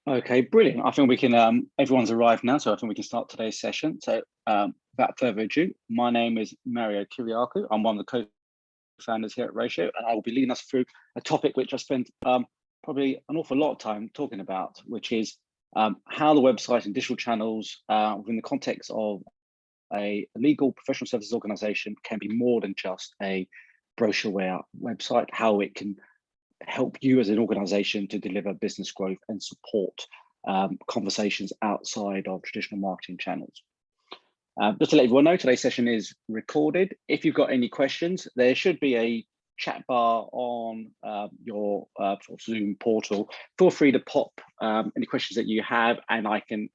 Okay, brilliant. I think we can, everyone's arrived now, so I think we can start today's session. So without further ado, my name is Mario Kiriakou. I'm one of the co-founders here at Ratio, and I will be leading us through a topic which I spent probably an awful lot of time talking about, which is how the website and digital channels within the context of a legal professional services organization can be more than just a brochureware website, how it can help you as an organization to deliver business growth and support conversations outside of traditional marketing channels. Just to let everyone know, today's session is recorded. If you've got any questions, there should be a chat bar on your Zoom portal. Feel free to pop any questions that you have, and I can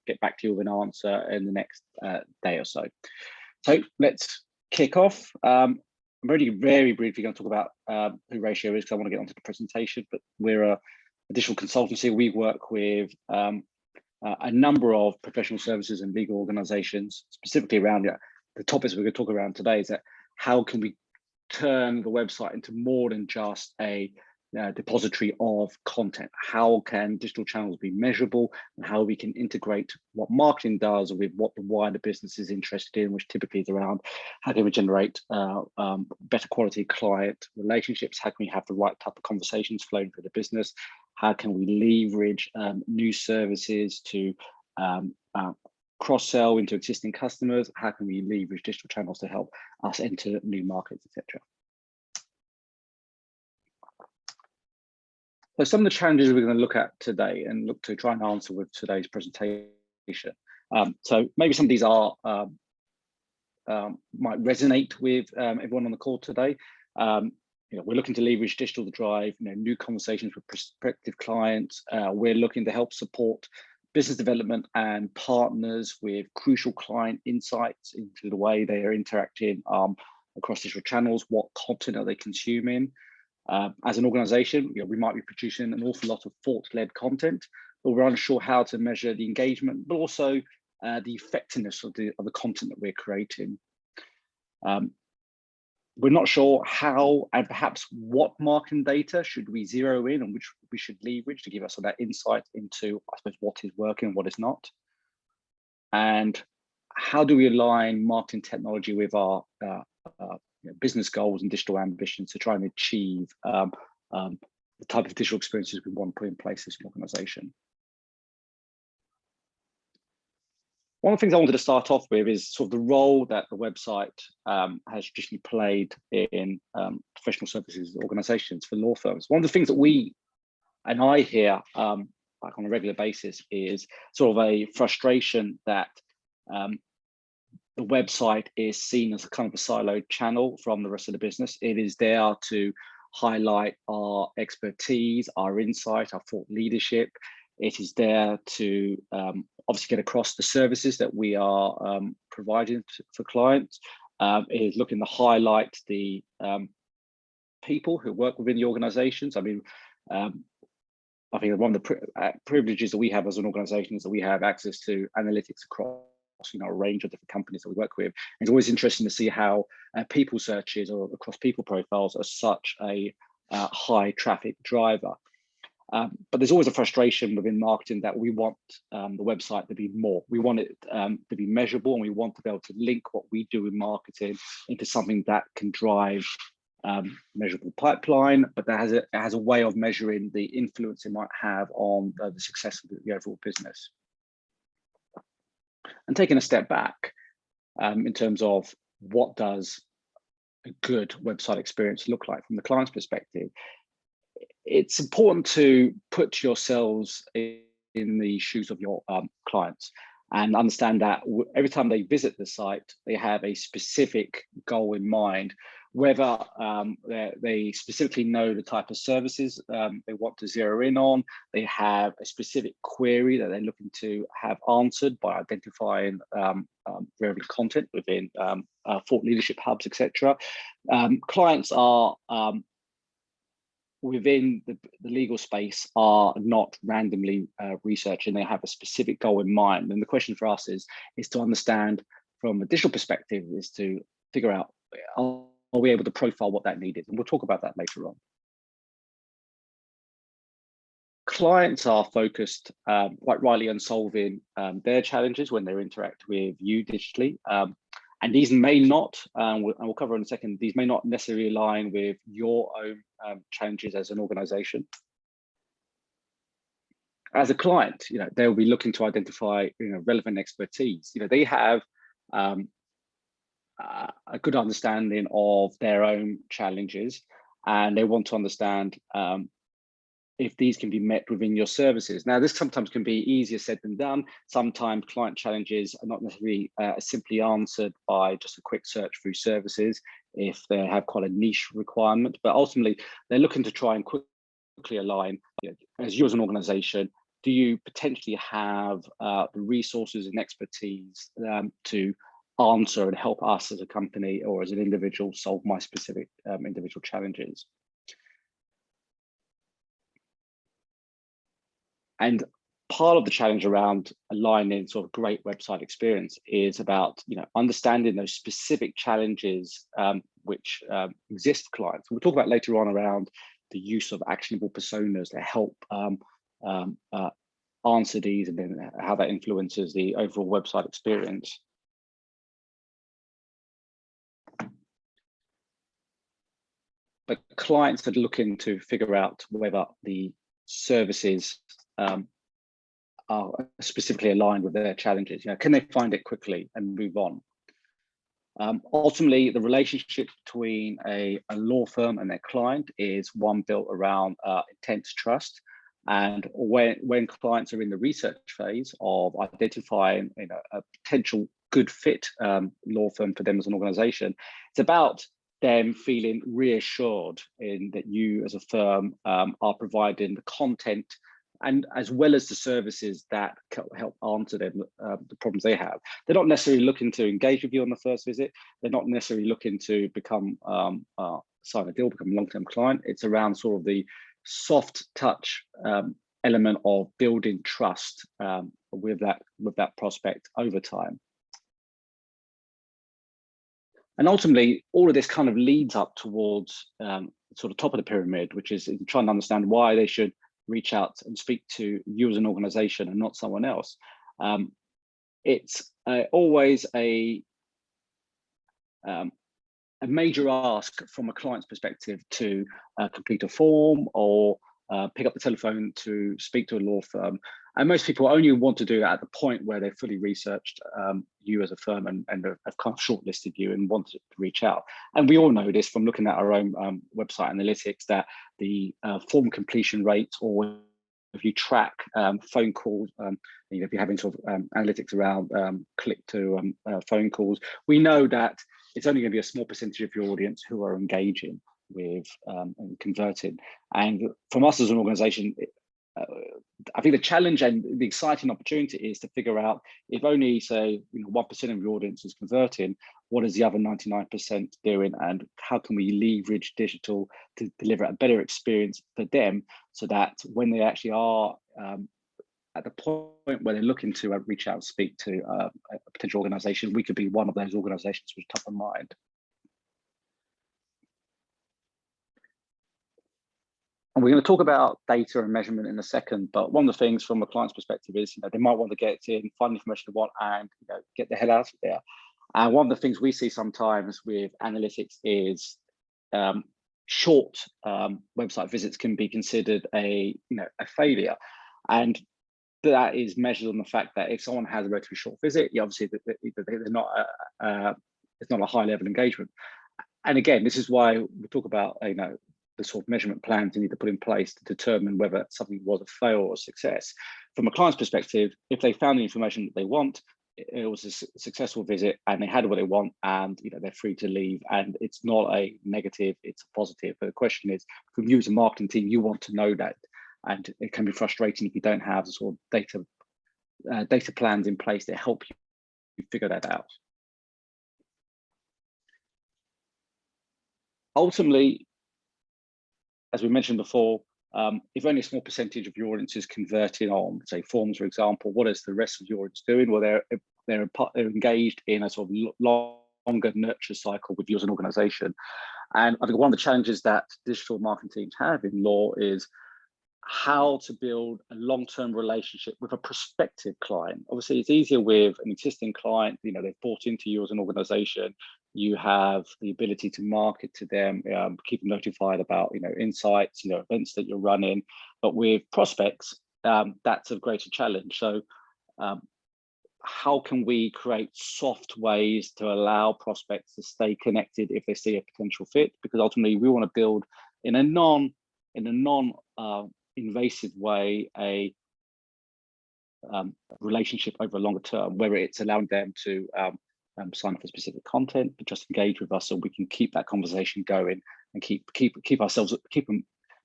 get back to you with an answer in the next day or so. So let's kick off. I'm already very briefly going to talk about who Ratio is, because I want to get onto the presentation, but we're a digital consultancy. We work with a number of professional services and legal organizations, specifically around the topics we're going to talk around today is that how can we turn the website into more than just a depository of content? How can digital channels be measurable, and how we can integrate what marketing does with what the wider business is interested in, which typically is around how can we generate better quality client relationships, how can we have the right type of conversations flowing through the business, how can we leverage new services to cross-sell into existing customers, how can we leverage digital channels to help us enter new markets, etc. So some of the challenges we're going to look at today and look to try and answer with today's presentation. So maybe some of these are might resonate with everyone on the call today. We're looking to leverage digital to drive new conversations with prospective clients. We're looking to help support business development and partners with crucial client insights into the way they are interacting across digital channels. What content are they consuming? As an organization, we might be producing an awful lot of thought-led content, but we're unsure how to measure the engagement, but also the effectiveness of the content that we're creating. We're not sure how and perhaps what marketing data should we zero in and which we should leverage to give us that insight into, I suppose, what is working and what is not. And how do we align marketing technology with our business goals and digital ambitions to try and achieve the type of digital experiences we want to put in place as an organization. One of the things I wanted to start off with is sort of the role that the website has traditionally played in professional services organizations for law firms. One of the things that we and I hear like on a regular basis is sort of a frustration that the website is seen as a kind of a siloed channel from the rest of the business. It is there to highlight our expertise, our insight, our thought leadership. It is there to obviously get across the services that we are providing for clients. It is looking to highlight the people who work within the organizations. I mean, I think one of the privileges that we have as an organization is that we have access to analytics across a range of different companies that we work with. It's always interesting to see how people searches or across people profiles are such a high traffic driver. But there's always a frustration within marketing that we want the website to be more. We want it to be measurable, and we want to be able to link what we do in marketing into something that can drive measurable pipeline, but that has a way of measuring the influence it might have on the success of the overall business. And taking a step back in terms of what does a good website experience look like from the client's perspective, it's important to put yourselves in the shoes of your clients and understand that every time they visit the site, they have a specific goal in mind, whether they specifically know the type of services they want to zero in on, they have a specific query that they're looking to have answered by identifying relevant content within thought leadership hubs, etc. Clients are within the legal space are not randomly researching. They have a specific goal in mind. And the question for us is to understand from a digital perspective is to figure out, are we able to profile what that need is? And we'll talk about that later on. clients are focused quite rightly on solving their challenges when they interact with you digitally. And these may not, and we'll cover in a second, these may not necessarily align with your own challenges as an organization. As a client, they'll be looking to identify relevant expertise. They have a good understanding of their own challenges, and they want to understand if these can be met within your services. Now, this sometimes can be easier said than done. Sometimes client challenges are not necessarily simply answered by just a quick search through services if they have quite a niche requirement, but ultimately they're looking to try and quickly align. As you as an organization, do you potentially have the resources and expertise to answer and help us as a company or as an individual solve my specific individual challenges? And part of the challenge around aligning sort of great website experience is about understanding those specific challenges which exist for clients. We'll talk about later on around the use of actionable personas that help answer these, and then how that influences the overall website experience. But clients are looking to figure out whether the services are specifically aligned with their challenges. Can they find it quickly and move on? Ultimately, the relationship between a law firm and their client is one built around intense trust. And when clients are in the research phase of identifying a potential good fit law firm for them as an organization, it's about them feeling reassured in that you as a firm are providing the content and as well as the services that help answer them the problems they have. They're not necessarily looking to engage with you on the first visit. They're not necessarily looking to become sign a deal, become a long-term client. It's around sort of the soft touch element of building trust with that prospect over time. And ultimately, all of this kind of leads up towards sort of top of the pyramid, which is trying to understand why they should reach out and speak to you as an organization and not someone else. It's always a major ask from a client's perspective to complete a form or pick up the telephone to speak to a law firm. And most people only want to do that at the point where they've fully researched you as a firm and have kind of shortlisted you and want to reach out. And we all know this from looking at our own website analytics, that the form completion rate, or if you track phone calls, if you're having sort of analytics around click to phone calls, we know that it's only going to be a small percentage of your audience who are engaging with and converting. And from us as an organization, I think the challenge and the exciting opportunity is to figure out, if only say 1% of your audience is converting, what is the other 99% doing, and how can we leverage digital to deliver a better experience for them, so that when they actually are at the point where they're looking to reach out and speak to a potential organization, we could be one of those organizations which are top of mind. And we're going to talk about data and measurement in a second, but one of the things from a client's perspective is, they might want to get in, find the information they want, and get the hell out of there. And one of the things we see sometimes with analytics is short website visits can be considered a failure, and that is measured on the fact that if someone has a relatively short visit, obviously they're not it's not a high level engagement. And again, this is why we talk about the sort of measurement plans you need to put in place to determine whether something was a fail or a success. From a client's perspective, if they found the information that they want, it was a successful visit and they had what they want, and they're free to leave, and it's not a negative, it's a positive. But the question is, from you as a marketing team, you want to know that, and it can be frustrating if you don't have the sort of data plans in place to help you figure that out. Ultimately, as we mentioned before, if only a small percentage of your audience is converting on, say, forms, for example, what is the rest of your audience doing? Well, they're engaged in a sort of longer nurture cycle with you as an organization. And I think one of the challenges that digital marketing teams have in law is how to build a long-term relationship with a prospective client. Obviously, it's easier with an existing client. You know, they've bought into you as an organization. You have the ability to market to them, keep them notified about, you know, insights, you know, events that you're running. But with prospects, that's a greater challenge. So how can we create soft ways to allow prospects to stay connected if they see a potential fit? Because ultimately we want to build in a non invasive way a relationship over a longer term, whether it's allowing them to sign up for specific content, but just engage with us so we can keep that conversation going and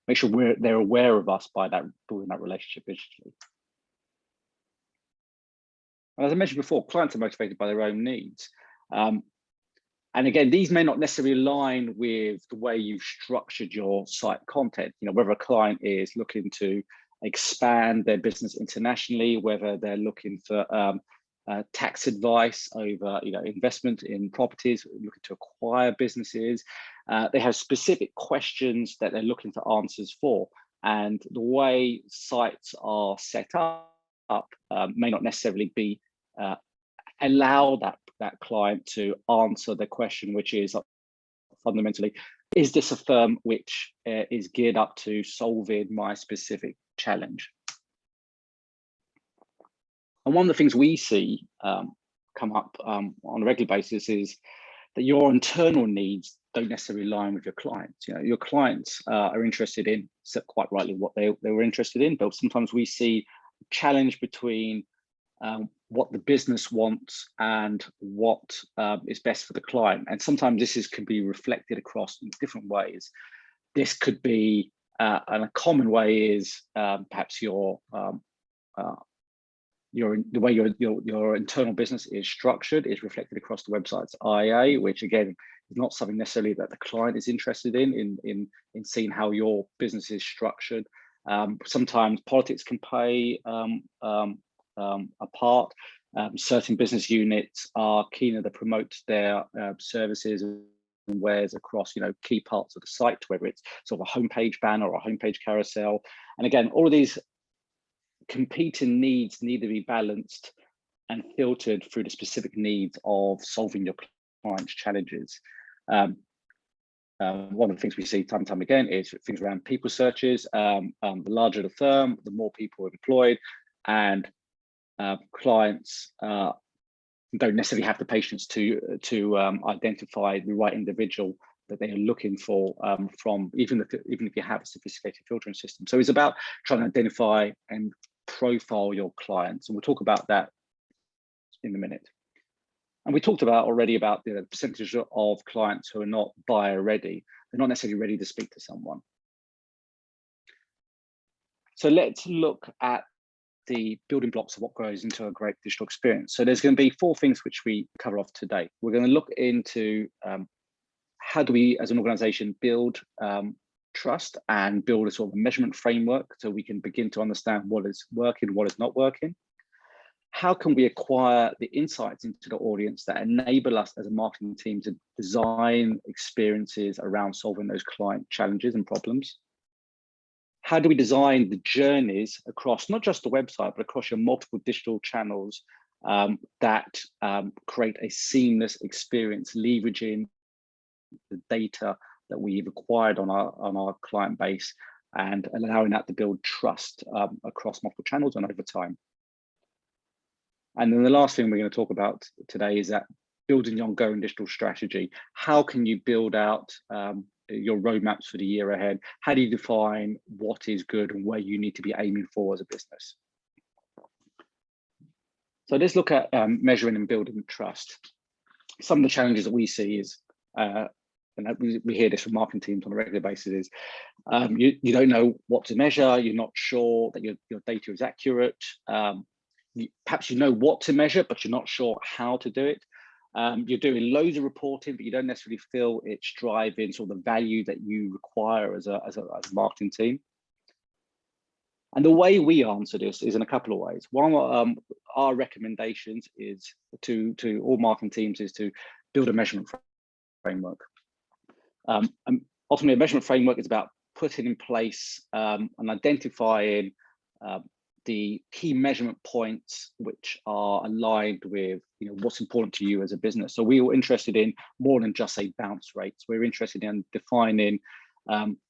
make sure they're aware of us by that, building that relationship digitally. And as I mentioned before, clients are motivated by their own needs. And again, these may not necessarily align with the way you've structured your site content. You know, whether a client is looking to expand their business internationally, whether they're looking for tax advice over, you know, investment in properties, looking to acquire businesses. They have specific questions that they're looking for answers for. And the way sites are set up may not necessarily be allow that client to answer the question, which is fundamentally, is this a firm which is geared up to solving my specific challenge? And one of the things we see come up on a regular basis is that your internal needs don't necessarily align with your clients. You know, your clients are interested in, quite rightly, what they were interested in, but sometimes we see a challenge between what the business wants and what is best for the client. And sometimes this can be reflected across in different ways. This could be, and a common way is perhaps the way your internal business is structured is reflected across the website's IA, which again is not something necessarily that the client is interested in seeing how your business is structured. Sometimes politics can play a part. Certain business units are keener to promote their services and wares across, you know, key parts of the site, whether it's sort of a homepage banner or a homepage carousel. And again, all of these competing needs need to be balanced and filtered through the specific needs of solving your client's challenges. One of the things we see time and time again is things around people searches. The larger the firm, the more people employed, and clients don't necessarily have the patience to identify the right individual that they are looking for from even if you have a sophisticated filtering system. So it's about trying to identify and profile your clients, and we'll talk about that in a minute. And we talked already about the percentage of clients who are not buyer ready. They're not necessarily ready to speak to someone. So let's look at the building blocks of what goes into a great digital experience. So there's going to be 4 things which we cover off today. We're going to look into how do we as an organization build trust and build a sort of measurement framework so we can begin to understand what is working, what is not working. How can we acquire the insights into the audience that enable us as a marketing team to design experiences around solving those client challenges and problems? How do we design the journeys across not just the website, but across your multiple digital channels that create a seamless experience, leveraging the data that we've acquired on our client base and allowing that to build trust across multiple channels and over time? And then the last thing we're going to talk about today is that building the ongoing digital strategy. How can you build out your roadmaps for the year ahead? How do you define what is good and where you need to be aiming for as a business? So let's look at measuring and building trust. Some of the challenges that we see is, and we hear this from marketing teams on a regular basis, is you don't know what to measure, you're not sure that your data is accurate. Perhaps you know what to measure, but you're not sure how to do it. You're doing loads of reporting, but you don't necessarily feel it's driving sort of the value that you require as a marketing team. And the way we answer this is in a couple of ways. One, our recommendations is to all marketing teams is to build a measurement framework. And ultimately, a measurement framework is about putting in place and identifying the key measurement points which are aligned with what's important to you as a business. So we were interested in more than just say bounce rates. We're interested in defining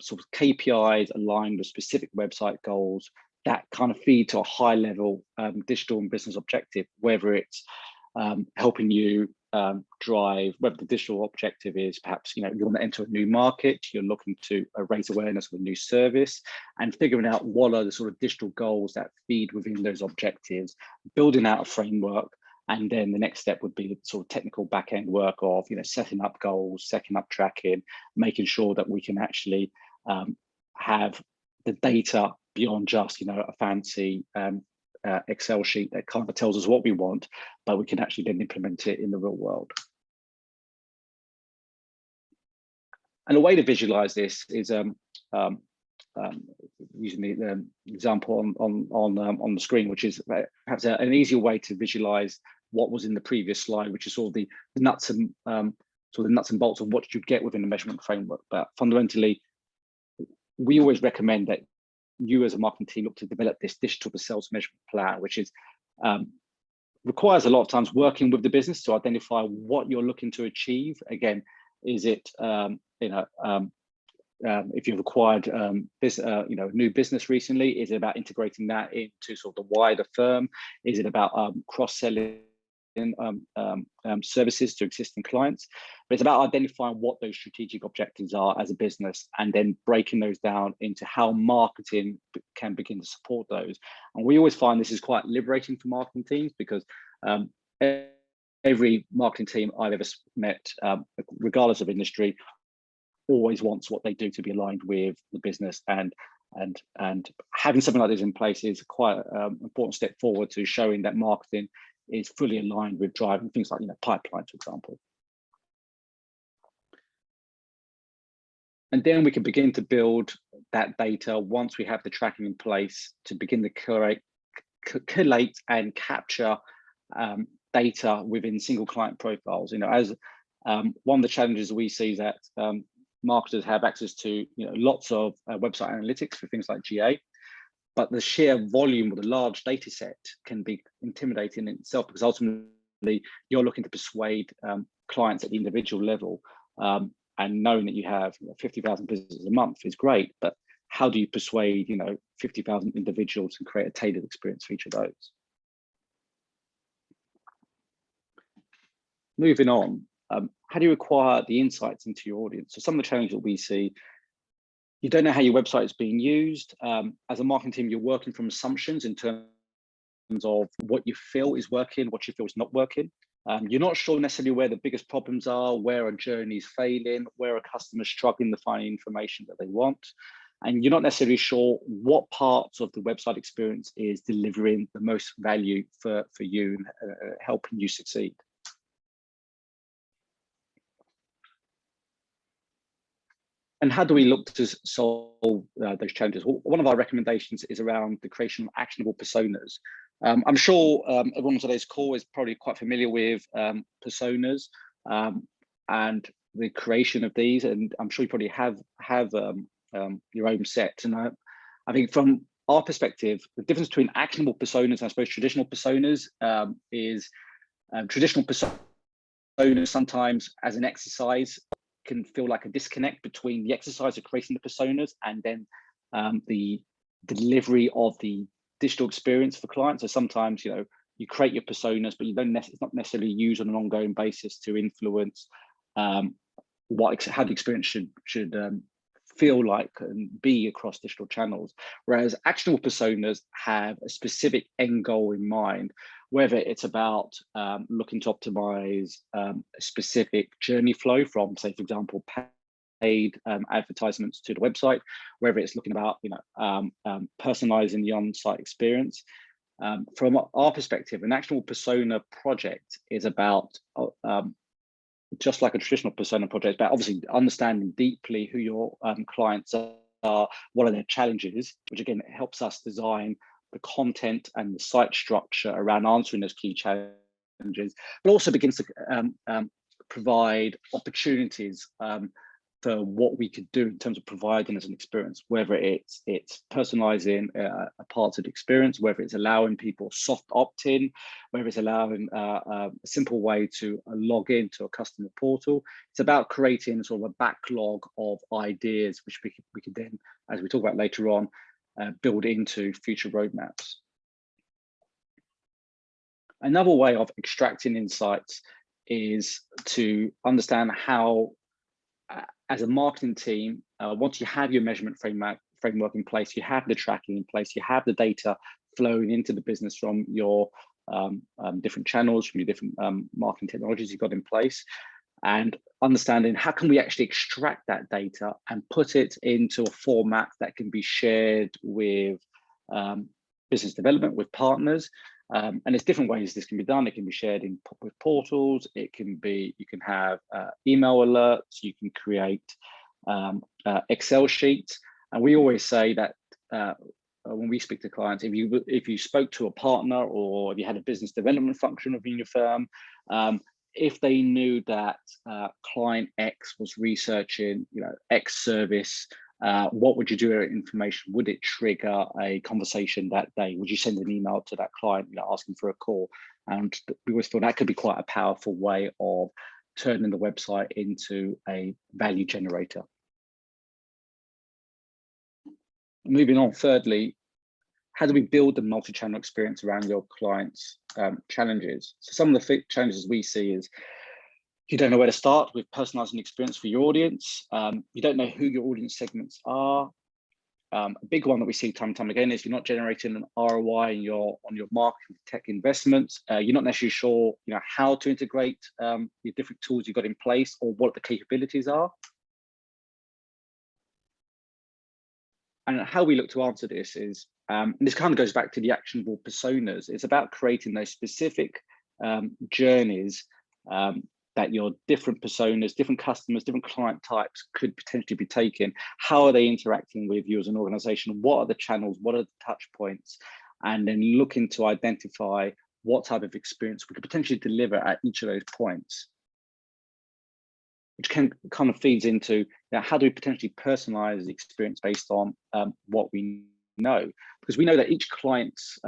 sort of KPIs aligned with specific website goals that kind of feed to a high level digital and business objective, whether it's helping you drive, whether the digital objective is perhaps you want to enter a new market, you're looking to raise awareness of a new service, and figuring out what are the sort of digital goals that feed within those objectives, building out a framework. And then the next step would be the sort of technical back end work of setting up goals, setting up tracking, making sure that we can actually have the data beyond just a fancy Excel sheet that kind of tells us what we want, but we can actually then implement it in the real world. And a way to visualize this is using the example on the screen, which is perhaps an easier way to visualize what was in the previous slide, which is sort of the nuts and bolts of what you get within the measurement framework. But fundamentally, we always recommend that you as a marketing team look to develop this digital to sales measurement plan, which is requires a lot of times working with the business to identify what you're looking to achieve. Again, is it if you've acquired new business recently, is it about integrating that into sort of the wider firm? Is it about cross-selling services to existing clients? But it's about identifying what those strategic objectives are as a business, and then breaking those down into how marketing can begin to support those. And we always find this is quite liberating for marketing teams, because every marketing team I've ever met, regardless of industry, always wants what they do to be aligned with the business, and having something like this in place is quite an important step forward to showing that marketing is fully aligned with driving things like pipelines, for example. And then we can begin to build that data once we have the tracking in place to begin to collate and capture data within single client profiles. As one of the challenges we see is that marketers have access to lots of website analytics for things like GA, but the sheer volume of the large data set can be intimidating in itself, because ultimately you're looking to persuade clients at the individual level, and knowing that you have 50,000 visitors a month is great, but how do you persuade 50,000 individuals and create a tailored experience for each of those? Moving on, how do you acquire the insights into your audience? So some of the challenges that we see: you don't know how your website is being used. As a marketing team, you're working from assumptions in terms of what you feel is working, what you feel is not working. You're not sure necessarily where the biggest problems are, where a journey is failing, where a customer is struggling to find information that they want. And you're not necessarily sure what parts of the website experience is delivering the most value for you and helping you succeed. And how do we look to solve those challenges? Well, one of our recommendations is around the creation of actionable personas. I'm sure everyone on today's call is probably quite familiar with personas and the creation of these, and I'm sure you probably have your own set. And I think from our perspective, the difference between actionable personas and I suppose traditional personas is traditional personas sometimes as an exercise can feel like a disconnect between the exercise of creating the personas and then the delivery of the digital experience for clients. So sometimes you create your personas, but it's not necessarily used on an ongoing basis to influence how the experience should feel like and be across digital channels. Whereas actionable personas have a specific end goal in mind, whether it's about looking to optimize a specific journey flow from, say, for example, paid advertisements to the website, whether it's looking about personalizing the on-site experience. From our perspective, an actionable persona project is about just like a traditional persona project, but obviously understanding deeply who your clients are, what are their challenges, which again helps us design the content and the site structure around answering those key challenges, but also begins to provide opportunities for what we could do in terms of providing as an experience, whether it's personalizing a part of the experience, whether it's allowing people soft opt-in, whether it's allowing a simple way to log into a customer portal. It's about creating sort of a backlog of ideas, which we could then, as we talk about later on, build into future roadmaps. Another way of extracting insights is to understand how, as a marketing team, once you have your measurement framework in place, you have the tracking in place, you have the data flowing into the business from your different channels, from your different marketing technologies you've got in place, and understanding how can we actually extract that data and put it into a format that can be shared with business development, with partners. And there's different ways this can be done. It can be shared with portals. It can be, you can have email alerts. You can create Excel sheets. And we always say that when we speak to clients, if you spoke to a partner or if you had a business development function within your firm, if they knew that client X was researching, X service, what would you do with information? Would it trigger a conversation that day? Would you send an email to that client, asking for a call? And we always thought that could be quite a powerful way of turning the website into a value generator. Moving on, thirdly, how do we build the multi-channel experience around your clients' challenges? So some of the challenges we see is you don't know where to start with personalizing the experience for your audience. You don't know who your audience segments are. A big one that we see time and time again is you're not generating an ROI on your marketing tech investments. You're not necessarily sure, how to integrate the different tools you've got in place or what the capabilities are. And how we look to answer this is, and this kind of goes back to the actionable personas. It's about creating those specific journeys that your different personas, different customers, different client types could potentially be taking. How are they interacting with you as an organization? What are the channels? What are the touch points? And then looking to identify what type of experience we could potentially deliver at each of those points, which kind of feeds into how do we potentially personalize the experience based on what we know? Because we know that each client's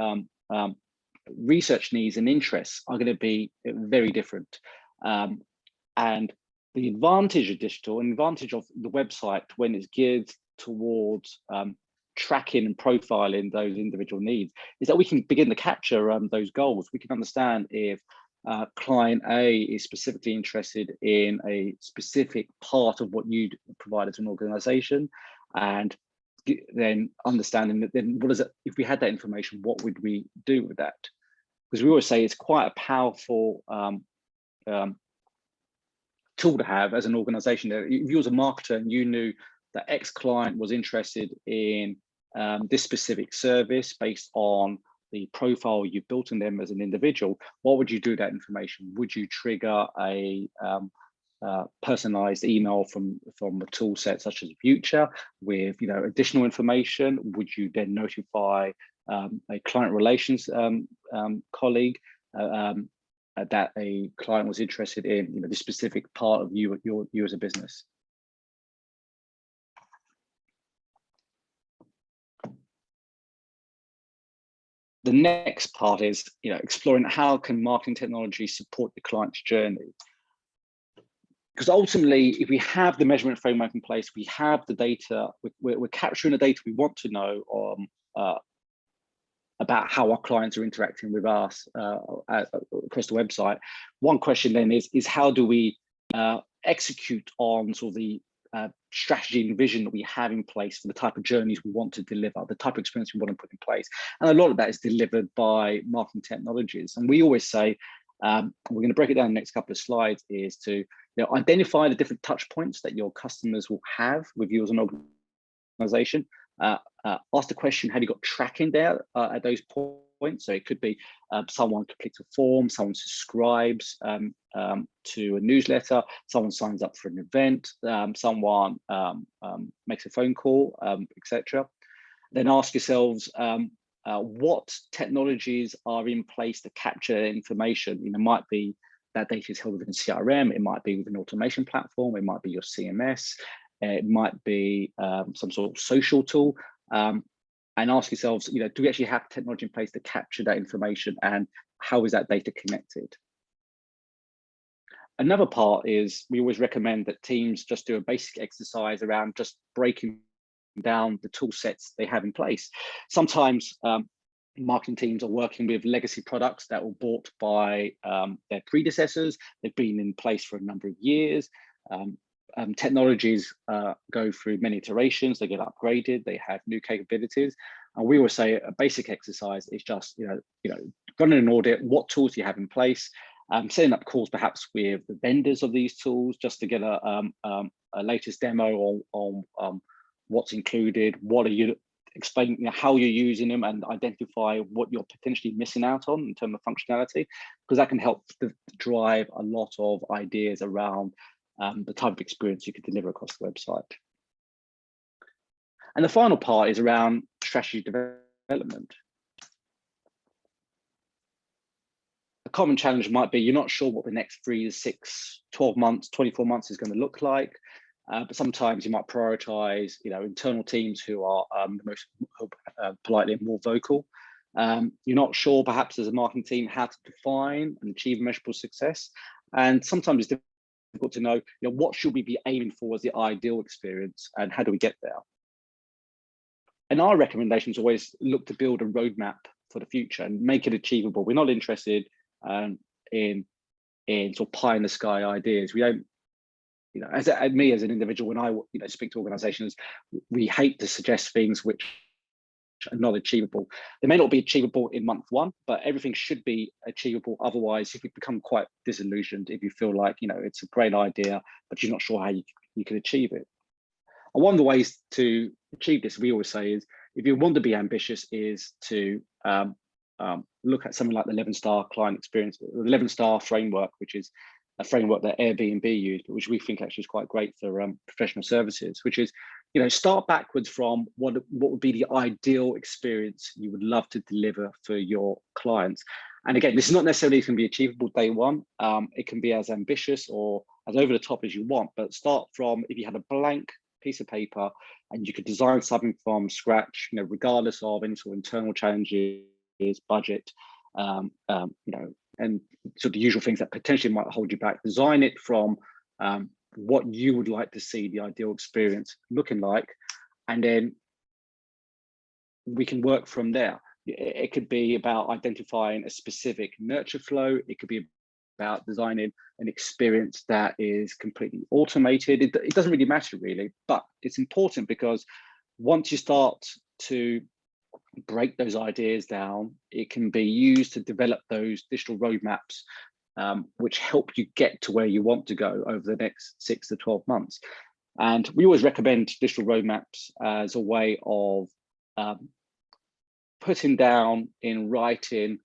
research needs and interests are going to be very different. And the advantage of digital and advantage of the website when it's geared towards tracking and profiling those individual needs is that we can begin to capture those goals. We can understand if client A is specifically interested in a specific part of what you'd provide as an organization, and then understanding that then what is it, if we had that information, what would we do with that? Because we always say it's quite a powerful tool to have as an organization. If you was a marketer and you knew that X client was interested in this specific service based on the profile you've built in them as an individual, what would you do with that information? Would you trigger a personalized email from a tool set such as Future with additional information? Would you then notify a client relations colleague that a client was interested in this specific part of you as a business? The next part is exploring how can marketing technology support the client's journey. Because ultimately, if we have the measurement framework in place, we have the data, we're capturing the data we want to know about how our clients are interacting with us across the website. One question then is how do we execute on sort of the strategy and vision that we have in place for the type of journeys we want to deliver, the type of experience we want to put in place. And a lot of that is delivered by marketing technologies. And we always say, we're going to break it down in the next couple of slides, is to identify the different touch points that your customers will have with you as an organization. Ask the question, have you got tracking there at those points? So it could be someone completes a form, someone subscribes to a newsletter, someone signs up for an event, someone makes a phone call, etc. Then ask yourselves, what technologies are in place to capture information? It might be that data is held within CRM, it might be with an automation platform, it might be your CMS, It might be some sort of social tool. And ask yourselves, do we actually have technology in place to capture that information, and how is that data connected? Another part is we always recommend that teams just do a basic exercise around just breaking down the tool sets they have in place. Sometimes marketing teams are working with legacy products that were bought by their predecessors. They've been in place for a number of years. Technologies go through many iterations, they get upgraded, they have new capabilities. And we always say a basic exercise is just, running an audit, what tools do you have in place, setting up calls perhaps with the vendors of these tools just to get a latest demo on what's included, what are you explaining, how you're using them, and identify what you're potentially missing out on in terms of functionality, because that can help to drive a lot of ideas around the type of experience you could deliver across the website. And the final part is around strategy development. A common challenge might be you're not sure what the next 3 to 6, 12 months, 24 months is going to look like. But sometimes you might prioritize, internal teams who are the most politely and more vocal. You're not sure, perhaps as a marketing team, how to define and achieve measurable success. And sometimes it's difficult to know, what should we be aiming for as the ideal experience, and how do we get there? And our recommendations always look to build a roadmap for the future and make it achievable. We're not interested in sort of pie in the sky ideas. We don't, as me as an individual, when I speak to organizations, we hate to suggest things which are not achievable. They may not be achievable in month 1, but everything should be achievable. Otherwise, if you become quite disillusioned, if you feel like, it's a great idea, but you're not sure how you can achieve it. And one of the ways to achieve this, we always say, is if you want to be ambitious, is to look at something like the 11-star client experience, the 11-star framework, which is a framework that Airbnb used, but which we think actually is quite great for professional services, which is, start backwards from what would be the ideal experience you would love to deliver for your clients. And again, this is not necessarily going to be achievable day one. It can be as ambitious or as over the top as you want, but start from, if you had a blank piece of paper and you could design something from scratch, regardless of any sort of internal challenges, budget, and sort of the usual things that potentially might hold you back. Design it from what you would like to see the ideal experience looking like, and then we can work from there. It could be about identifying a specific nurture flow. It could be about designing an experience that is completely automated. It doesn't really matter really, but it's important because once you start to break those ideas down, it can be used to develop those digital roadmaps, which help you get to where you want to go over the next 6 to 12 months. And we always recommend digital roadmaps as a way of putting down in writing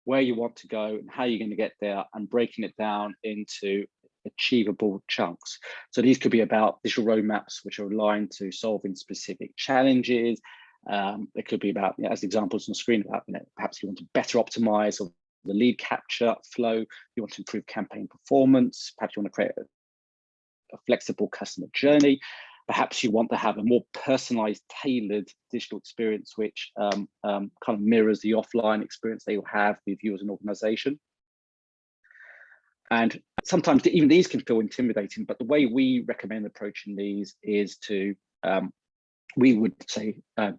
where you want to go and how you're going to get there, and breaking it down into achievable chunks. So these could be about digital roadmaps which are aligned to solving specific challenges. It could be about, as examples on the screen, about perhaps you want to better optimize the lead capture flow, you want to improve campaign performance, perhaps you want to create a flexible customer journey, perhaps you want to have a more personalized, tailored digital experience which kind of mirrors the offline experience they will have with you as an organization. And sometimes even these can feel intimidating, but the way we recommend approaching these is to we would say you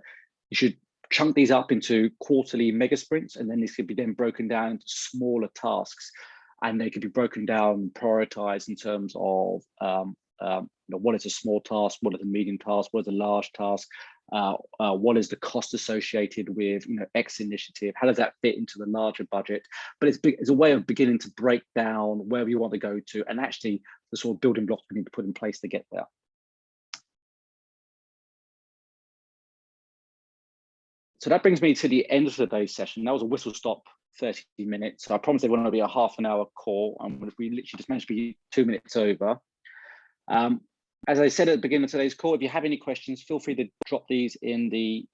should chunk these up into quarterly mega sprints, and then this could be then broken down into smaller tasks, and they could be broken down, prioritized in terms of what is a small task, what is a medium task, what is a large task, what is the cost associated with X initiative, how does that fit into the larger budget. But it's a way of beginning to break down where we want to go to, and actually the sort of building blocks we need to put in place to get there. So that brings me to the end of today's session. That was a whistle stop 30 minutes. So I promised everyone it'll be a half-an-hour call, and we literally just managed to be 2 minutes over. As I said at the beginning of today's call, if you have any questions, feel free to drop these in the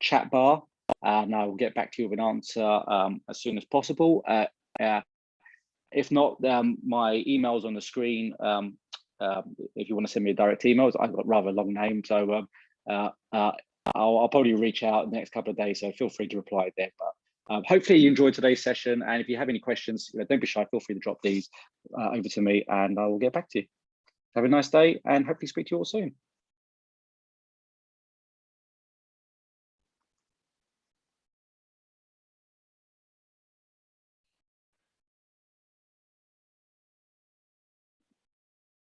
chat bar, and I will get back to you with an answer as soon as possible. If not, my email's on the screen. if you want to send me a direct email. I've got rather a long name, so I'll probably reach out in the next couple of days. So feel free to reply there. But hopefully you enjoyed today's session, and if you have any questions, don't be shy. Feel free to drop these over to me, and I will get back to you. Have a nice day, and hopefully speak to you all soon.